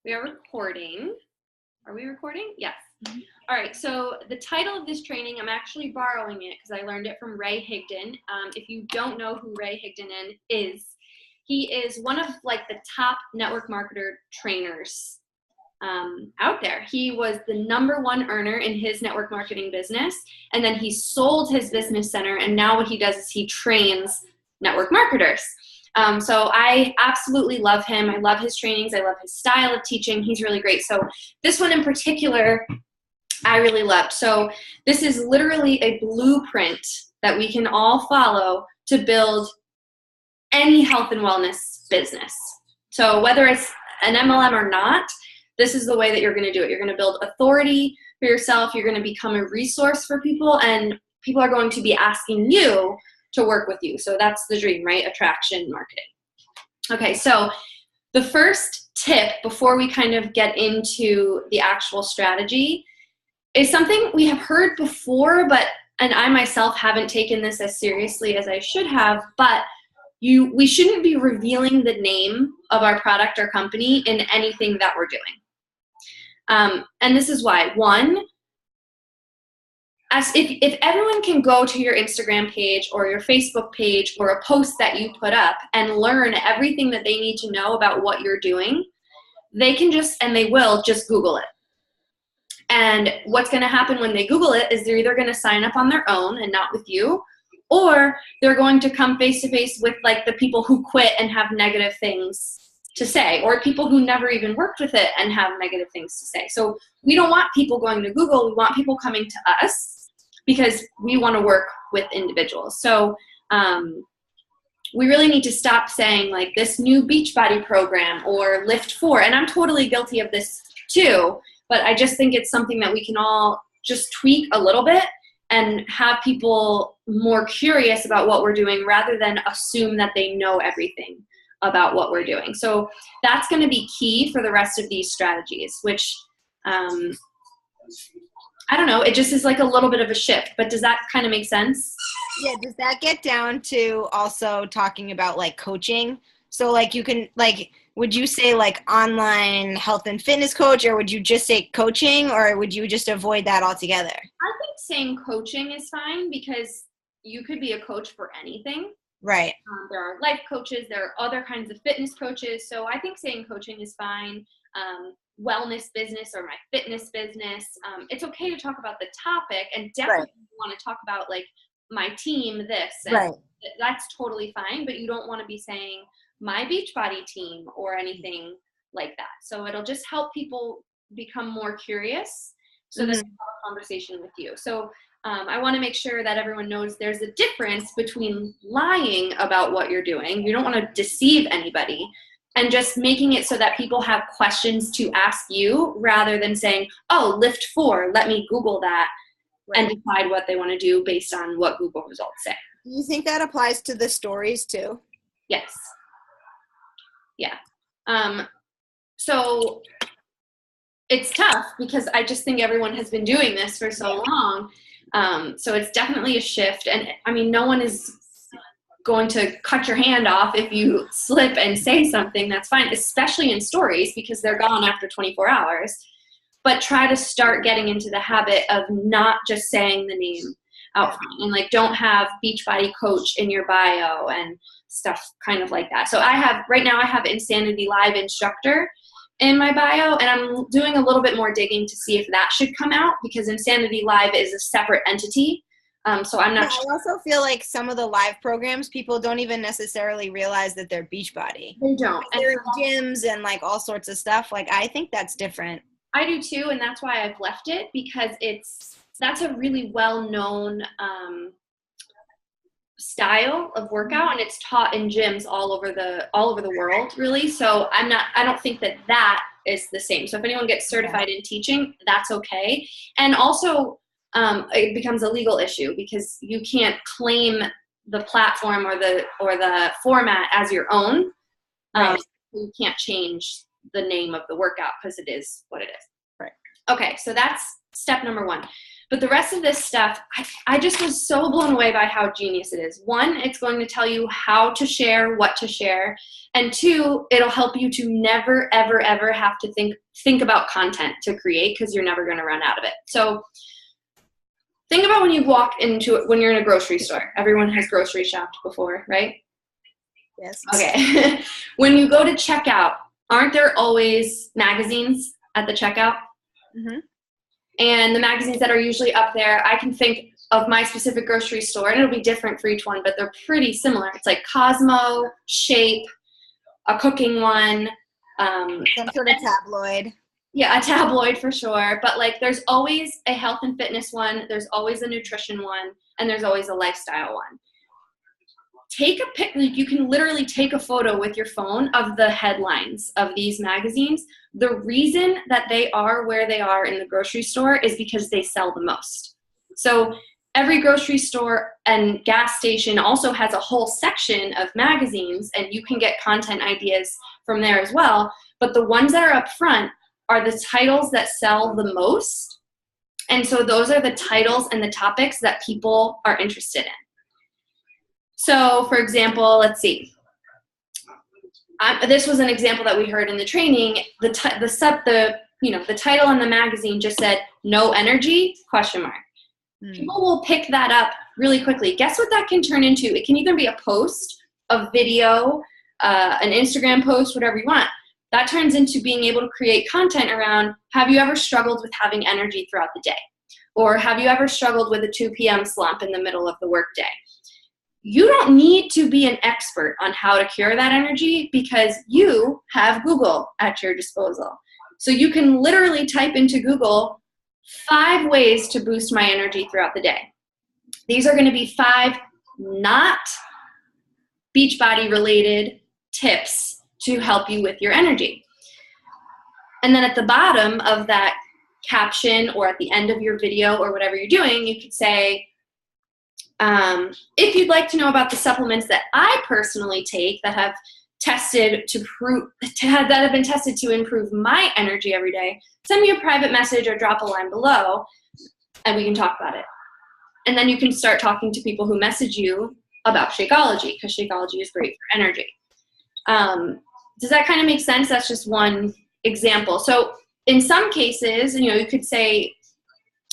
We are recording. Are we recording? Yes. All right, so the title of this training, I'm actually borrowing it because I learned it from Ray Higdon. If you don't know who Ray Higdon is, he is one of like the top network marketer trainers out there. He was the #1 earner in his network marketing business, and then he sold his business center, and now what he does is he trains network marketers. So I absolutely love him. I love his trainings. I love his style of teaching. He's really great. So this one in particular, I really loved. So this is literally a blueprint that we can all follow to build any health and wellness business. So whether it's an MLM or not, this is the way that you're going to do it. You're going to build authority for yourself. You're going to become a resource for people, and people are going to be asking you to work with you. So that's the dream, right? Attraction marketing. Okay, so the first tip before we kind of get into the actual strategy is something we have heard before, and I myself haven't taken this as seriously as I should have, but we shouldn't be revealing the name of our product or company in anything that we're doing. And this is why. One, if everyone can go to your Instagram page or your Facebook page or a post that you put up and learn everything that they need to know about what you're doing, they can they will just Google it. And what's going to happen when they Google it is they're either going to sign up on their own and not with you, or they're going to come face to face with like the people who quit and have negative things to say, or people who never even worked with it and have negative things to say. So we don't want people going to Google. We want people coming to us because we want to work with individuals. So we really need to stop saying like this new Beachbody program or Lift 4. And I'm totally guilty of this too, but I just think it's something that we can all just tweak a little bit and have people more curious about what we're doing rather than assume that they know everything about what we're doing. So that's going to be key for the rest of these strategies, which I don't know, it just is like a little bit of a shift, but does that kind of make sense? Yeah, does that get down to also talking about like coaching? So like you can would you say like online health and fitness coach, or would you just say coaching, or would you just avoid that altogether? I think saying coaching is fine because you could be a coach for anything. Right. There are life coaches, there are other kinds of fitness coaches. So I think saying coaching is fine. Wellness business or my fitness business. It's okay to talk about the topic, and definitely want to talk about like my team, this. And that's totally fine, but you don't want to be saying my Beachbody team or anything like that. So it'll just help people become more curious so that they have a conversation with you. So I want to make sure that everyone knows there's a difference between lying about what you're doing. You don't want to deceive anybody, and just making it so that people have questions to ask you rather than saying, oh, Lift 4, let me Google that and decide what they want to do based on what Google results say. Do you think that applies to the stories too? Yes. Yeah. So it's tough because I just think everyone has been doing this for so long. So it's definitely a shift. And I mean, no one is going to cut your hand off if you slip and say something. That's fine, especially in stories because they're gone after 24 hours. But try to start getting into the habit of not just saying the name out front, and like don't have Beachbody coach in your bio and stuff kind of like that. So right now I have Insanity Live instructor in my bio, and I'm doing a little bit more digging to see if that should come out because Insanity Live is a separate entity. So I'm not sure. I also feel like some of the live programs, people don't even necessarily realize that they're Beachbody. They don't. They're in gyms and like all sorts of stuff. Like I think that's different. I do too, and that's why I've left it because that's a really well-known style of workout, and it's taught in gyms all over the world, really. So I don't think that is the same. So if anyone gets certified in teaching, that's okay. And also, it becomes a legal issue because you can't claim the platform or the format as your own. You can't change the name of the workout because it is what it is. Right. Okay, so that's step number 1. But the rest of this stuff, I just was so blown away by how genius it is. One, it's going to tell you how to share, what to share. And two, it'll help you to never, ever, ever have to think about content to create, because you're never going to run out of it. So think about when you walk into it, when you're in a grocery store. Everyone has grocery shopped before, right? Yes. Okay. When you go to checkout, aren't there always magazines at the checkout? Mm-hmm. And the magazines that are usually up there, I can think of my specific grocery store, and it'll be different for each one, but they're pretty similar. It's like Cosmo, Shape, a cooking one. Some sort of tabloid. Yeah, a tabloid for sure. But like there's always a health and fitness one, there's always a nutrition one, and there's always a lifestyle one. Take a pic, like you can literally take a photo with your phone of the headlines of these magazines. The reason that they are where they are in the grocery store is because they sell the most. So every grocery store and gas station also has a whole section of magazines, and you can get content ideas from there as well. But the ones that are up front are the titles that sell the most. And so those are the titles and the topics that people are interested in. So for example, let's see. This was an example that we heard in the training. The title in the magazine just said "No energy?" ? People will pick that up really quickly. Guess what that can turn into? It can either be a post, a video, an Instagram post, whatever you want. That turns into being able to create content around, have you ever struggled with having energy throughout the day? Or have you ever struggled with a 2 p.m. slump in the middle of the workday? You don't need to be an expert on how to cure that energy, because you have Google at your disposal. So you can literally type into Google 5 ways to boost my energy throughout the day. These are going to be 5 not Beachbody related tips to help you with your energy. And then at the bottom of that caption, or at the end of your video, or whatever you're doing, you could say, if you'd like to know about the supplements that I personally take that have been tested to improve my energy every day, send me a private message or drop a line below, and we can talk about it. And then you can start talking to people who message you about Shakeology, because Shakeology is great for energy. Does that kind of make sense? That's just one example. So in some cases, you could say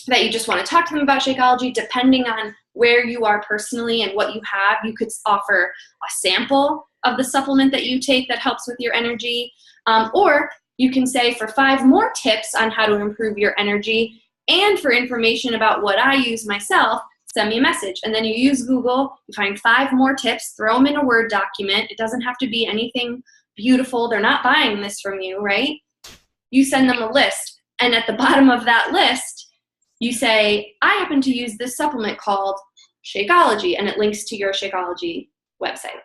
that you just want to talk to them about Shakeology. Depending on where you are personally and what you have, you could offer a sample of the supplement that you take that helps with your energy. Or you can say, for 5 more tips on how to improve your energy and for information about what I use myself, send me a message. And then you use Google, you find 5 more tips, throw them in a Word document. It doesn't have to be anything beautiful. They're not buying this from you, right? You send them a list. And at the bottom of that list, you say, I happen to use this supplement called Shakeology, and it links to your Shakeology website.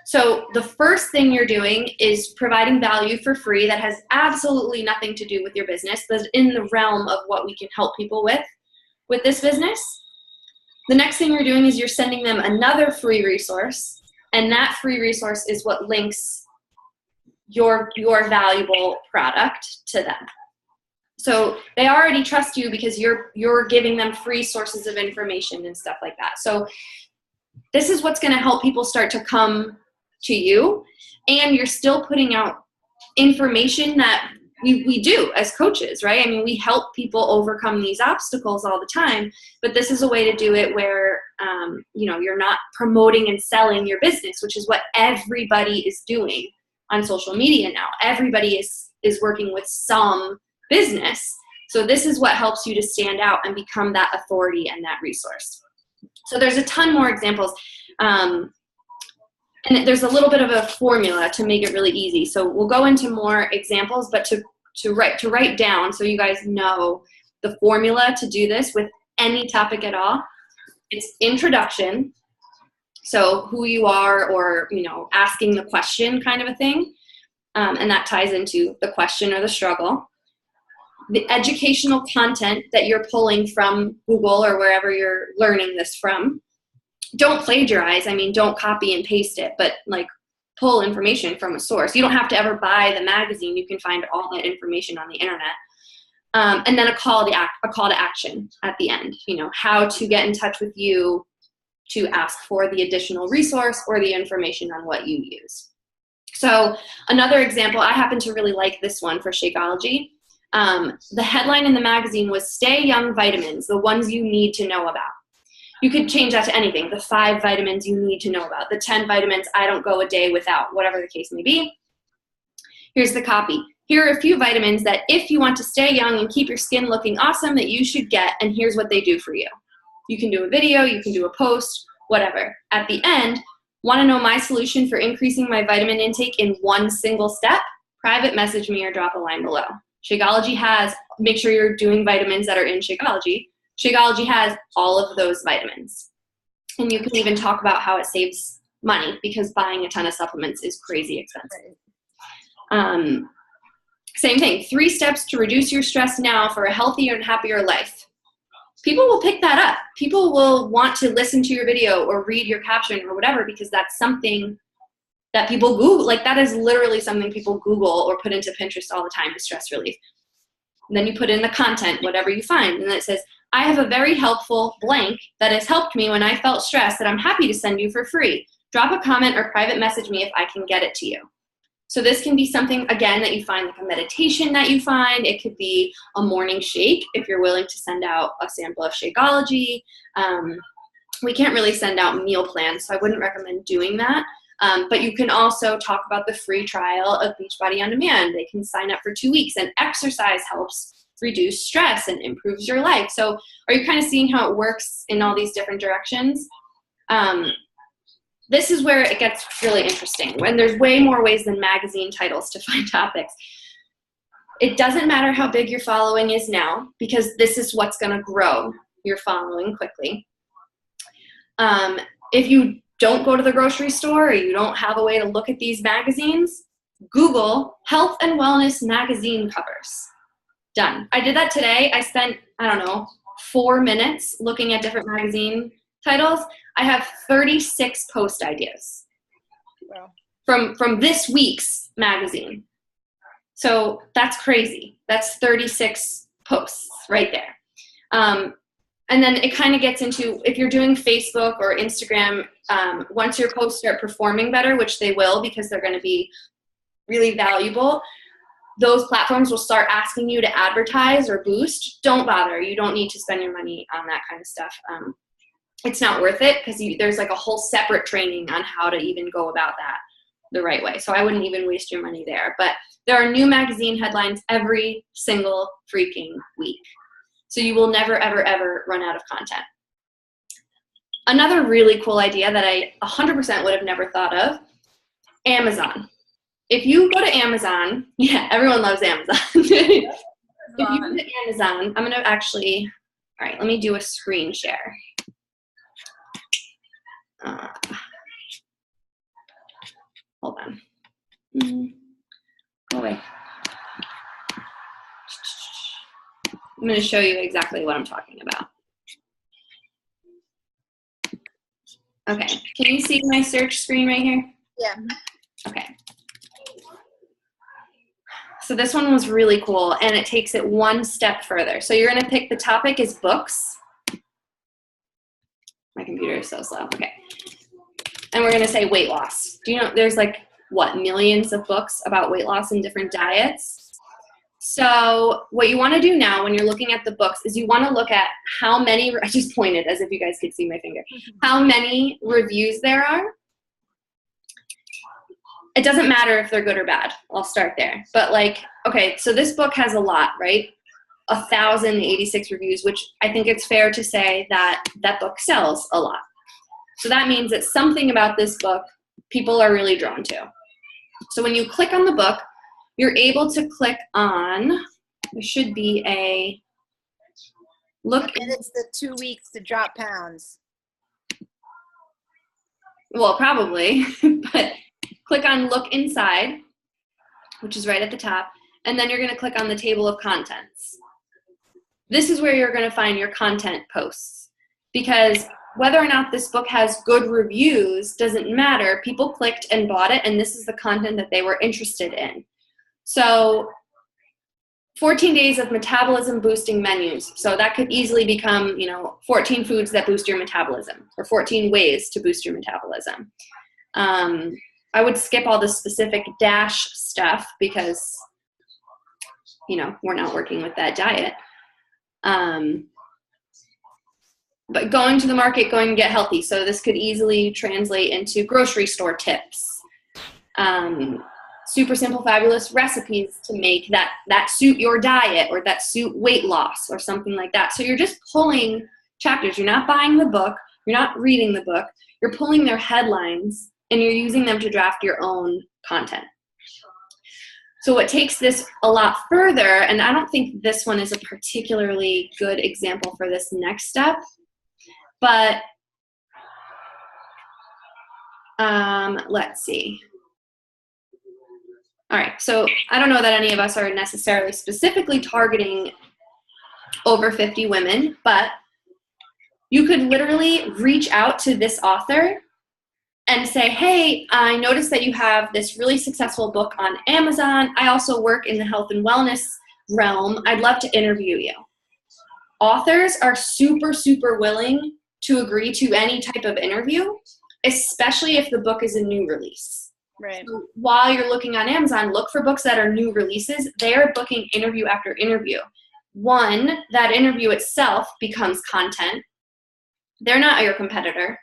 So the first thing you're doing is providing value for free that has absolutely nothing to do with your business, that's in the realm of what we can help people with this business. The next thing you're doing is you're sending them another free resource, and that free resource is what links your valuable product to them. So they already trust you because you're giving them free sources of information and stuff like that. So this is what's going to help people start to come to you, and you're still putting out information that we do as coaches, right? I mean, we help people overcome these obstacles all the time, but this is a way to do it where you're not promoting and selling your business, which is what everybody is doing on social media now. Everybody is working with some business. So this is what helps you to stand out and become that authority and that resource. So there's a ton more examples. And there's a little bit of a formula to make it really easy. So we'll go into more examples, but to write down so you guys know the formula to do this with any topic at all. It's introduction. So who you are, or, asking the question kind of a thing. And that ties into the question or the struggle. The educational content that you're pulling from Google or wherever you're learning this from. Don't plagiarize. I mean, don't copy and paste it, but pull information from a source. You don't have to ever buy the magazine. You can find all that information on the internet. And then a call to action at the end, how to get in touch with you to ask for the additional resource or the information on what you use. So another example, I happen to really like this one for Shakeology. The headline in the magazine was Stay Young Vitamins, the ones you need to know about. You could change that to anything, the 5 vitamins you need to know about, the 10 vitamins I don't go a day without, whatever the case may be. Here's the copy. Here are a few vitamins that if you want to stay young and keep your skin looking awesome that you should get, and here's what they do for you. You can do a video, you can do a post, whatever. At the end, want to know my solution for increasing my vitamin intake in one single step? Private message me or drop a line below. Shakeology has, make sure you're doing vitamins that are in Shakeology. Shakeology has all of those vitamins. And you can even talk about how it saves money because buying a ton of supplements is crazy expensive. Same thing, 3 steps to reduce your stress now for a healthier and happier life. People will pick that up. People will want to listen to your video or read your caption or whatever because that's something that people Google. Like that is literally something people Google or put into Pinterest all the time is stress relief. And then you put in the content, whatever you find, and then it says, I have a very helpful blank that has helped me when I felt stressed that I'm happy to send you for free. Drop a comment or private message me if I can get it to you. So this can be something, again, that you find, like a meditation that you find. It could be a morning shake if you're willing to send out a sample of Shakeology. We can't really send out meal plans, so I wouldn't recommend doing that. But you can also talk about the free trial of Beachbody On Demand. They can sign up for 2 weeks, and exercise helps reduce stress and improves your life. So are you kind of seeing how it works in all these different directions? This is where it gets really interesting, when there's way more ways than magazine titles to find topics. It doesn't matter how big your following is now, because this is what's going to grow your following quickly. If you don't go to the grocery store or you don't have a way to look at these magazines, Google health and wellness magazine covers. Done. I did that today. I spent, 4 minutes looking at different magazine titles. I have 36 post ideas. Wow. From this week's magazine. So that's crazy. That's 36 posts right there. And then it kind of gets into, if you're doing Facebook or Instagram, once your posts start performing better, which they will because they're going to be really valuable, those platforms will start asking you to advertise or boost. Don't bother. You don't need to spend your money on that kind of stuff. It's not worth it because there's like a whole separate training on how to even go about that the right way. So I wouldn't even waste your money there. But there are new magazine headlines every single freaking week. So you will never, ever, ever run out of content. Another really cool idea that I 100% would have never thought of, Amazon. If you go to Amazon, yeah, everyone loves Amazon. If you go to Amazon, I'm going to actually, all right, let me do a screen share. Hold on. Go away. I'm going to show you exactly what I'm talking about. Okay, can you see my search screen right here? Yeah. Okay. So this one was really cool, and it takes it one step further. So you're going to pick the topic is books. My computer is so slow. Okay. And we're going to say weight loss. Do you know there's like, what, millions of books about weight loss and different diets? So what you want to do now when you're looking at the books is you want to look at how many, I just pointed as if you guys could see my finger, how many reviews there are. It doesn't matter if they're good or bad. I'll start there. But like, okay, so this book has a lot, right? 1,086 reviews, which I think it's fair to say that that book sells a lot. So that means that something about this book people are really drawn to. So when you click on the book, you're able to click on, there should be a look. And it's the 2 weeks to drop pounds. Well, probably, but click on look inside, which is right at the top, and then you're going to click on the table of contents. This is where you're going to find your content posts, because whether or not this book has good reviews doesn't matter. People clicked and bought it, and this is the content that they were interested in. So 14 days of metabolism boosting menus. So that could easily become, 14 foods that boost your metabolism, or 14 ways to boost your metabolism. I would skip all the specific dash stuff because, we're not working with that diet. But going to the market, going to get healthy. So this could easily translate into grocery store tips. Super simple, fabulous recipes to make that suit your diet, or that suit weight loss, or something like that. So you're just pulling chapters. You're not buying the book. You're not reading the book. You're pulling their headlines, and you're using them to draft your own content. So what takes this a lot further, and I don't think this one is a particularly good example for this next step, but let's see. All right, so I don't know that any of us are necessarily specifically targeting over 50 women, but you could literally reach out to this author and say, hey, I noticed that you have this really successful book on Amazon. I also work in the health and wellness realm. I'd love to interview you. Authors are super, super willing to agree to any type of interview, especially if the book is a new release. Right. So while you're looking on Amazon, look for books that are new releases. They are booking interview after interview. One, that interview itself becomes content. They're not your competitor,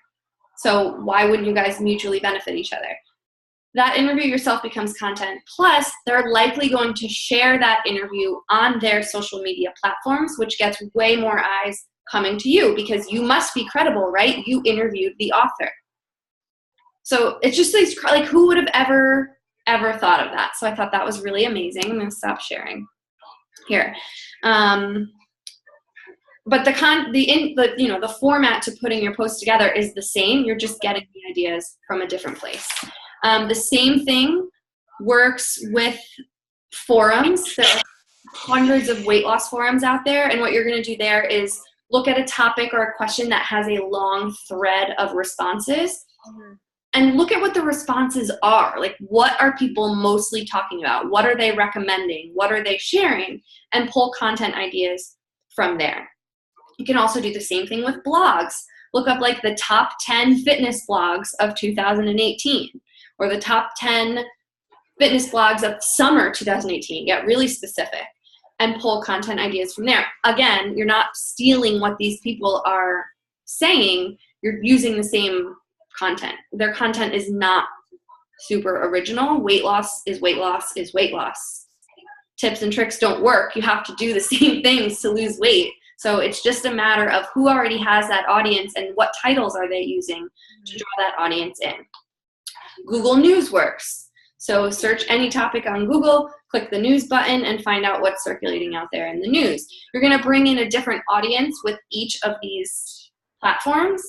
so why wouldn't you guys mutually benefit each other? That interview yourself becomes content. Plus, they're likely going to share that interview on their social media platforms, which gets way more eyes coming to you because you must be credible, right? You interviewed the author. So it's just like who would have ever thought of that? So I thought that was really amazing. I'm going to stop sharing here. But the format to putting your post together is the same. You're just getting the ideas from a different place. The same thing works with forums. There are hundreds of weight loss forums out there, and what you're going to do there is look at a topic or a question that has a long thread of responses, and look at what the responses are. Like, what are people mostly talking about? What are they recommending? What are they sharing? And pull content ideas from there. You can also do the same thing with blogs. Look up like the top 10 fitness blogs of 2018, or the top 10 fitness blogs of summer 2018. Get really specific and pull content ideas from there. Again, you're not stealing what these people are saying. You're using the same content. Their content is not super original. Weight loss is weight loss is weight loss. Tips and tricks don't work. You have to do the same things to lose weight. So it's just a matter of who already has that audience and what titles are they using to draw that audience in. Google News works. So search any topic on Google, click the news button, and find out what's circulating out there in the news. You're going to bring in a different audience with each of these platforms,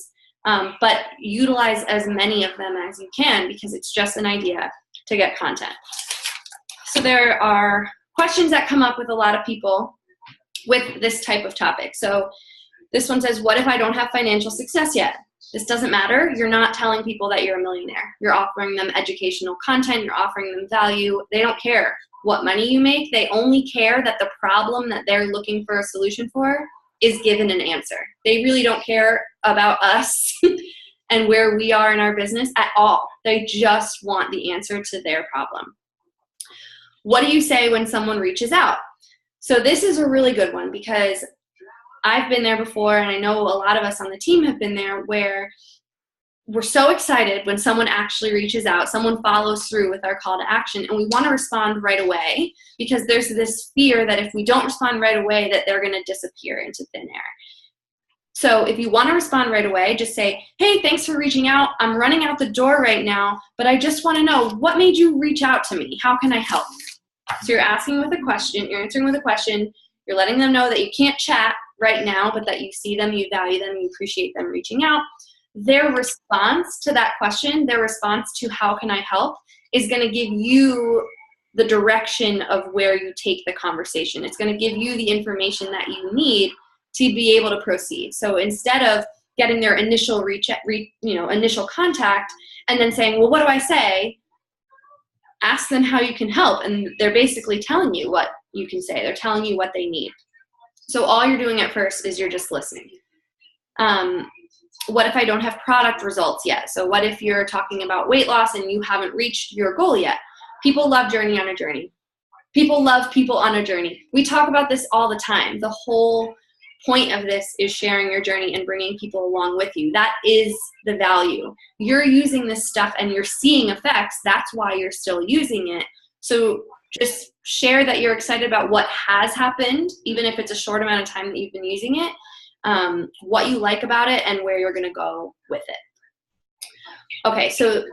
but utilize as many of them as you can because it's just an idea to get content. So there are questions that come up with a lot of people with this type of topic. So this one says, what if I don't have financial success yet? This doesn't matter. You're not telling people that you're a millionaire. You're offering them educational content. You're offering them value. They don't care what money you make. They only care that the problem that they're looking for a solution for is given an answer. They really don't care about us and where we are in our business at all. They just want the answer to their problem. What do you say when someone reaches out? So this is a really good one because I've been there before, and I know a lot of us on the team have been there, where we're so excited when someone actually reaches out, someone follows through with our call to action, and we want to respond right away because there's this fear that if we don't respond right away that they're going to disappear into thin air. So if you want to respond right away, just say, hey, thanks for reaching out. I'm running out the door right now, but I just want to know, what made you reach out to me? How can I help? So you're asking with a question, you're answering with a question, you're letting them know that you can't chat right now, but that you see them, you value them, you appreciate them reaching out. Their response to that question, their response to how can I help, is going to give you the direction of where you take the conversation. It's going to give you the information that you need to be able to proceed. So instead of getting their initial initial contact and then saying, well, what do I say? Ask them how you can help, and they're basically telling you what you can say. They're telling you what they need. So all you're doing at first is you're just listening. What if I don't have product results yet? So what if you're talking about weight loss and you haven't reached your goal yet? People love journey on a journey. People love people on a journey. We talk about this all the time. The whole point of this is sharing your journey and bringing people along with you. That is the value. You're using this stuff and you're seeing effects. That's why you're still using it. So just share that you're excited about what has happened, even if it's a short amount of time that you've been using it, what you like about it, and where you're going to go with it. Okay, so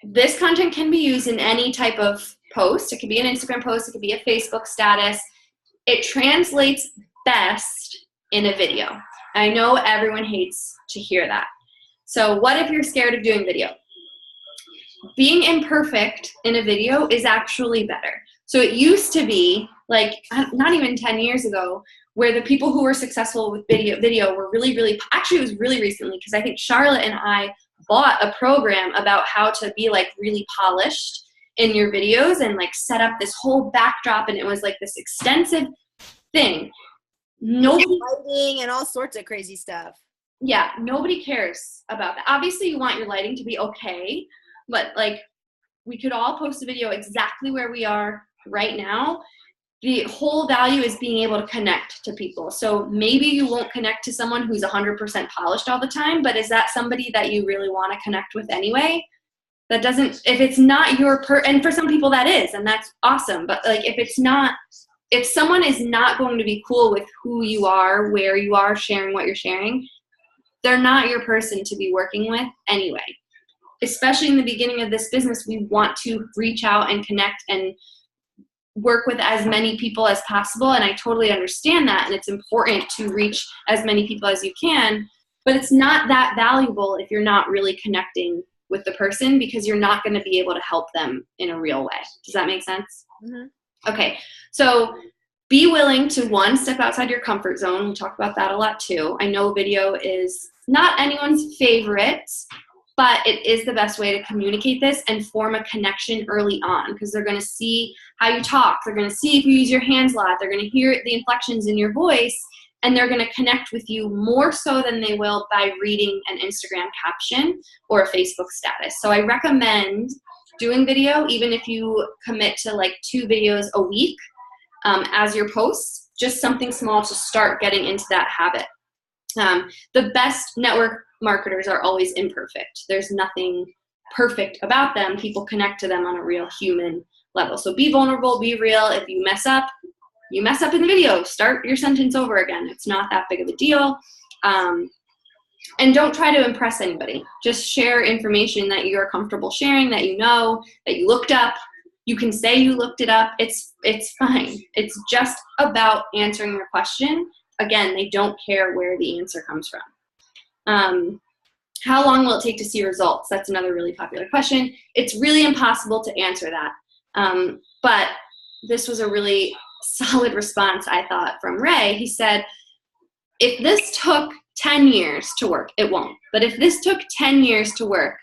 this content can be used in any type of post. It could be an Instagram post. It could be a Facebook status. It translates best in a video. I know everyone hates to hear that. So what if you're scared of doing video? Being imperfect in a video is actually better. So it used to be, like, not even 10 years ago, where the people who were successful with video were really, actually it was really recently, because I think Charlotte and I bought a program about how to be like really polished in your videos and like set up this whole backdrop, and it was like this extensive thing. Lighting and all sorts of crazy stuff. Yeah, nobody cares about that. Obviously you want your lighting to be okay, but like we could all post a video exactly where we are right now. The whole value is being able to connect to people. So maybe you won't connect to someone who's 100% polished all the time, but is that somebody that you really want to connect with anyway? That doesn't, if it's not your and for some people that is, and that's awesome. But like if someone is not going to be cool with who you are, where you are, sharing what you're sharing, they're not your person to be working with anyway. Especially in the beginning of this business, we want to reach out and connect and work with as many people as possible. And I totally understand that. And it's important to reach as many people as you can, but it's not that valuable if you're not really connecting with the person, because you're not going to be able to help them in a real way. Does that make sense? Mm-hmm. Okay. So be willing to, one, step outside your comfort zone. We talk about that a lot too. I know video is not anyone's favorite, but it is the best way to communicate this and form a connection early on, because they're going to see how you talk. They're going to see if you use your hands a lot. They're going to hear the inflections in your voice, and they're going to connect with you more so than they will by reading an Instagram caption or a Facebook status. So I recommend doing video, even if you commit to like 2 videos a week as your posts, just something small to start getting into that habit. The best network marketers are always imperfect. There's nothing perfect about them. People connect to them on a real human level. So be vulnerable, be real. If you mess up in the video. Start your sentence over again. It's not that big of a deal. And don't try to impress anybody. Just share information that you're comfortable sharing, that you know, that you looked up. You can say you looked it up. It's fine. It's just about answering your question. Again, they don't care where the answer comes from. How long will it take to see results? That's another really popular question. It's really impossible to answer that. But this was a really solid response, I thought, from Ray. He said, if this took 10 years to work, it won't. But if this took 10 years to work,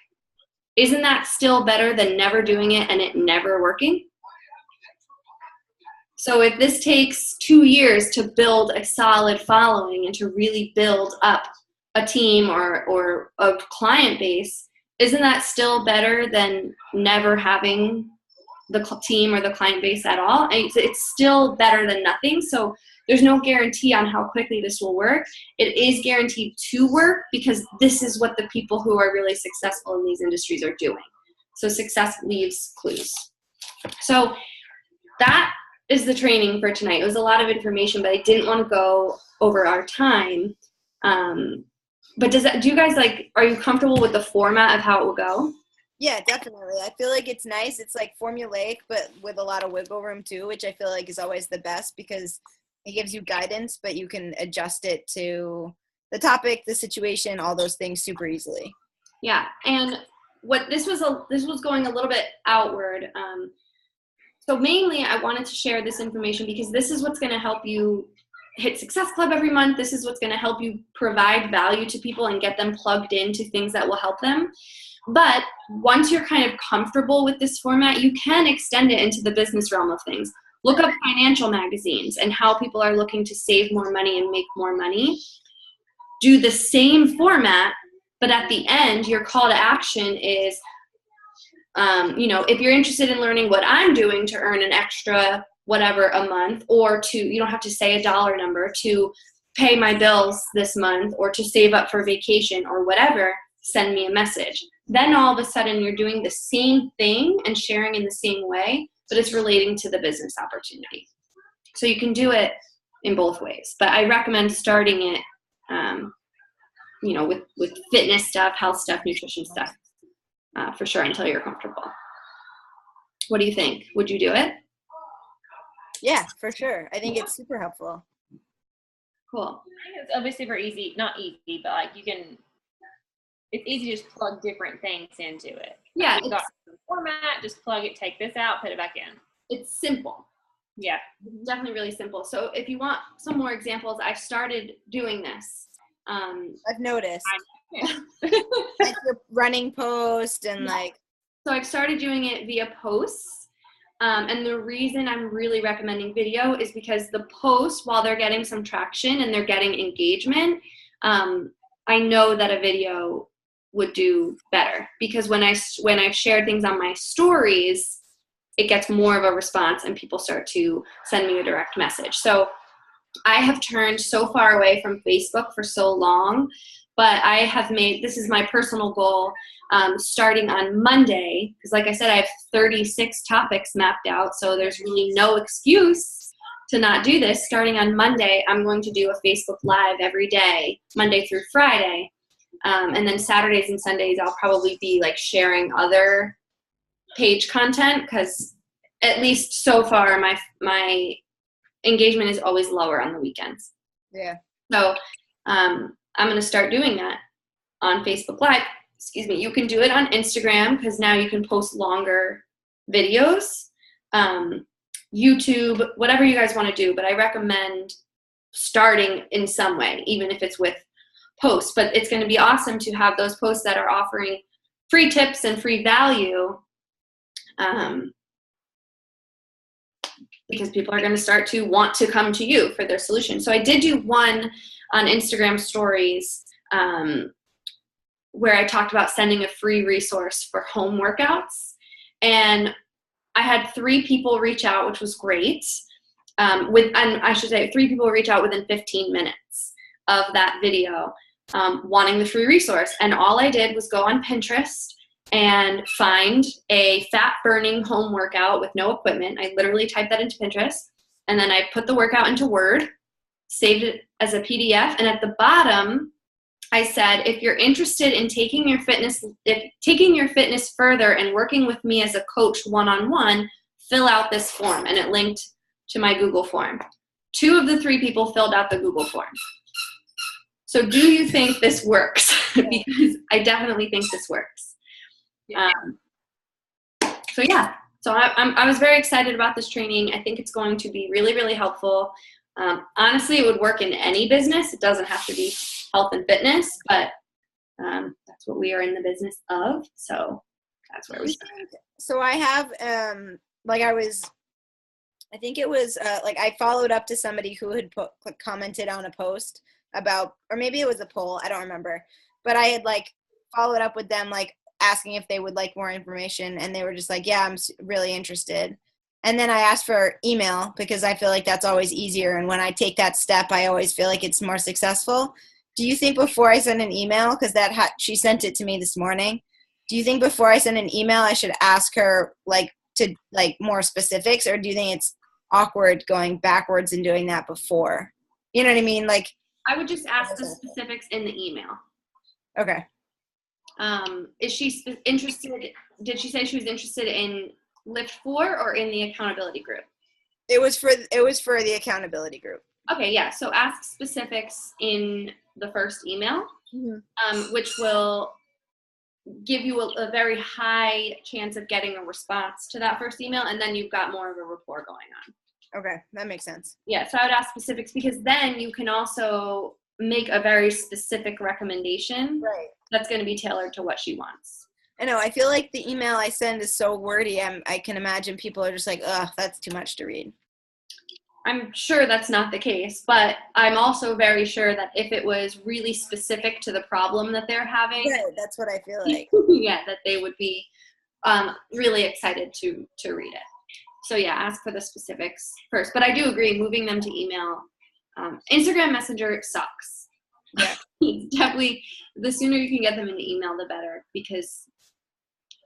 isn't that still better than never doing it and it never working? So if this takes 2 years to build a solid following and to really build up a team or a client base, isn't that still better than never having the team or the client base at all? It's still better than nothing. So there's no guarantee on how quickly this will work. It is guaranteed to work because this is what the people who are really successful in these industries are doing. So success leaves clues. So that is the training for tonight. It was a lot of information, but I didn't want to go over our time. But do you guys are you comfortable with the format of how it will go? Yeah, definitely. I feel like it's nice. It's like formulaic, but with a lot of wiggle room too, which I feel like is always the best because it gives you guidance, but you can adjust it to the topic, the situation, all those things super easily. Yeah, and what this was going a little bit outward. So mainly I wanted to share this information because this is what's going to help you hit Success Club every month. This is what's going to help you provide value to people and get them plugged into things that will help them. But once you're kind of comfortable with this format, you can extend it into the business realm of things. Look up financial magazines and how people are looking to save more money and make more money. Do the same format, but at the end, your call to action is, if you're interested in learning what I'm doing to earn an extra whatever a month, or you don't have to say a dollar number, to pay my bills this month, or to save up for vacation or whatever, send me a message. Then all of a sudden you're doing the same thing and sharing in the same way, but it's relating to the business opportunity. So you can do it in both ways, but I recommend starting it with fitness stuff, health stuff, nutrition stuff, for sure, until you're comfortable. What do you think? Would you do it? Yeah, for sure. I think it's super helpful. Cool. I think it's obviously very easy, not easy, but like it's easy to just plug different things into it. Yeah. You've got the format, just plug it, take this out, put it back in. It's simple. Yeah. It's definitely really simple. So if you want some more examples, I started doing this. I've noticed. Like your running post and So I've started doing it via posts. And the reason I'm really recommending video is because the posts, while they're getting some traction and they're getting engagement, I know that a video would do better, because when I've shared things on my stories, it gets more of a response and people start to send me a direct message. So I have turned so far away from Facebook for so long, but I have made, this is my personal goal, starting on Monday, because like I said, I have 36 topics mapped out, so there's really no excuse to not do this. Starting on Monday, I'm going to do a Facebook Live every day, Monday through Friday, and then Saturdays and Sundays I'll probably be like sharing other page content, because at least so far my engagement is always lower on the weekends. Yeah. So I'm going to start doing that on Facebook Live. Excuse me. You can do it on Instagram, because now you can post longer videos. YouTube, whatever you guys want to do, but I recommend starting in some way, even if it's with posts. But it's going to be awesome to have those posts that are offering free tips and free value, because people are going to start to want to come to you for their solution. So I did do one on Instagram stories where I talked about sending a free resource for home workouts. And I had 3 people reach out, which was great. And I should say 3 people reach out within 15 minutes of that video, wanting the free resource. And all I did was go on Pinterest and find a fat-burning home workout with no equipment. I literally typed that into Pinterest, and then I put the workout into Word, saved it as a PDF, and at the bottom, I said, if you're interested in taking your fitness further and working with me as a coach one-on-one, fill out this form, and it linked to my Google form. 2 of the 3 people filled out the Google form. So do you think this works? Because I definitely think this works. So I was very excited about this training. I think it's going to be really, really helpful. Honestly, it would work in any business. It doesn't have to be health and fitness, but that's what we are in the business of. So that's where we start. So I have, I think it was I followed up to somebody who had commented on a post about, or maybe it was a poll, I don't remember, but I had followed up with them, asking if they would like more information, and they were just like, yeah, I'm really interested. And then I asked for email, because I feel like that's always easier, and when I take that step, I always feel like it's more successful. Do you think before I send an email, because she sent it to me this morning, do you think before I send an email I should ask her to more specifics, or do you think it's awkward going backwards and doing that before? You know what I mean? I would just ask the specifics in the email. Okay. Is she interested? Did she say she was interested in Lift 4 or in the accountability group? It was for the accountability group. Okay, yeah. So ask specifics in the first email, which will give you a very high chance of getting a response to that first email, and then you've got more of a rapport going on. Okay, that makes sense. Yeah, so I would ask specifics, because then you can also make a very specific recommendation that's going to be tailored to what she wants. I know. I feel like the email I send is so wordy. I can imagine people are just like, ugh, that's too much to read. I'm sure that's not the case, but I'm also very sure that if it was really specific to the problem that they're having, Right, that's what I feel like. yeah, that they would be really excited to read it. So yeah, ask for the specifics first. But I do agree, moving them to email. Instagram Messenger sucks. Yeah. Definitely, the sooner you can get them in the email, the better, because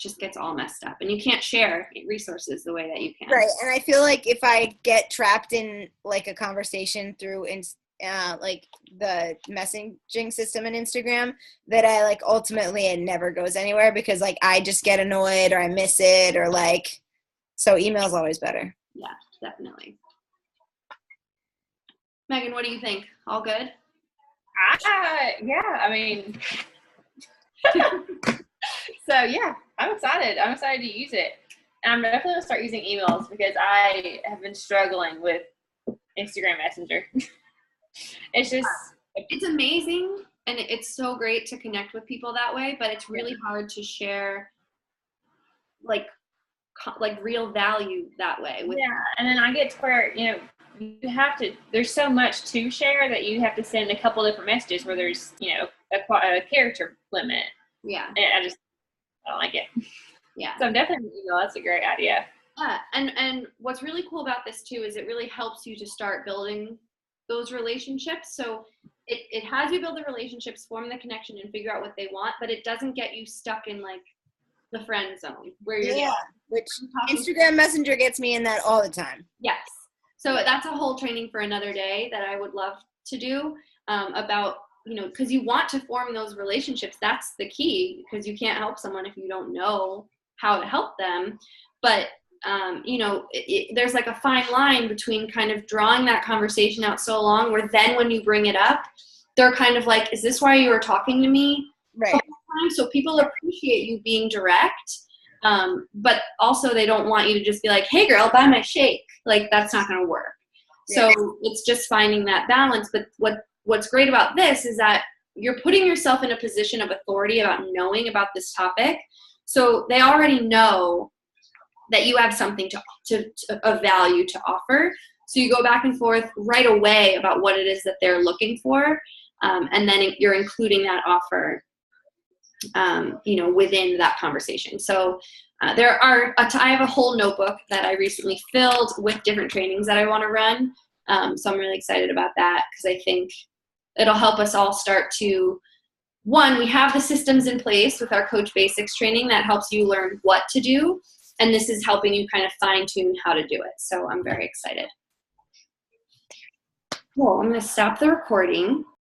just gets all messed up and you can't share resources the way that you can. Right. And I feel like if I get trapped in like a conversation through like the messaging system in Instagram, that I like ultimately it never goes anywhere because like I just get annoyed or I miss it or like, so email's always better. Yeah, definitely. Megan, what do you think? All good? Yeah, I mean, so yeah, I'm excited. I'm excited to use it. And I'm definitely going to start using emails because I have been struggling with Instagram Messenger. It's just... It's amazing, and it's so great to connect with people that way, but it's really hard to share like real value that way. And then I get to where, you have to, there's so much to share that you have to send a couple different messages where there's, a character limit. Yeah. And I don't like it. Yeah. So I'm definitely an email. That's a great idea. Yeah. And what's really cool about this too is it really helps you to start building those relationships. So it has you build the relationships, form the connection, and figure out what they want, but it doesn't get you stuck in like the friend zone where you're which Instagram Messenger gets me in that all the time. Yes. So that's a whole training for another day that I would love to do about, because you want to form those relationships. That's the key, because you can't help someone if you don't know how to help them. But, there's like a fine line between kind of drawing that conversation out so long where then when you bring it up, they're kind of like, is this why you were talking to me? Right. So people appreciate you being direct. But also they don't want you to just be like, hey girl, buy my shake. Like that's not going to work. Yeah. So it's just finding that balance. But what's great about this is that you're putting yourself in a position of authority about knowing about this topic. So they already know that you have something of value to offer. So you go back and forth right away about what it is that they're looking for. And then you're including that offer within that conversation. So I have a whole notebook that I recently filled with different trainings that I want to run. So I'm really excited about that because I think it'll help us all start to, one, we have the systems in place with our Coach Basics training that helps you learn what to do. And this is helping you kind of fine tune how to do it. So I'm very excited. Well, I'm going to stop the recording.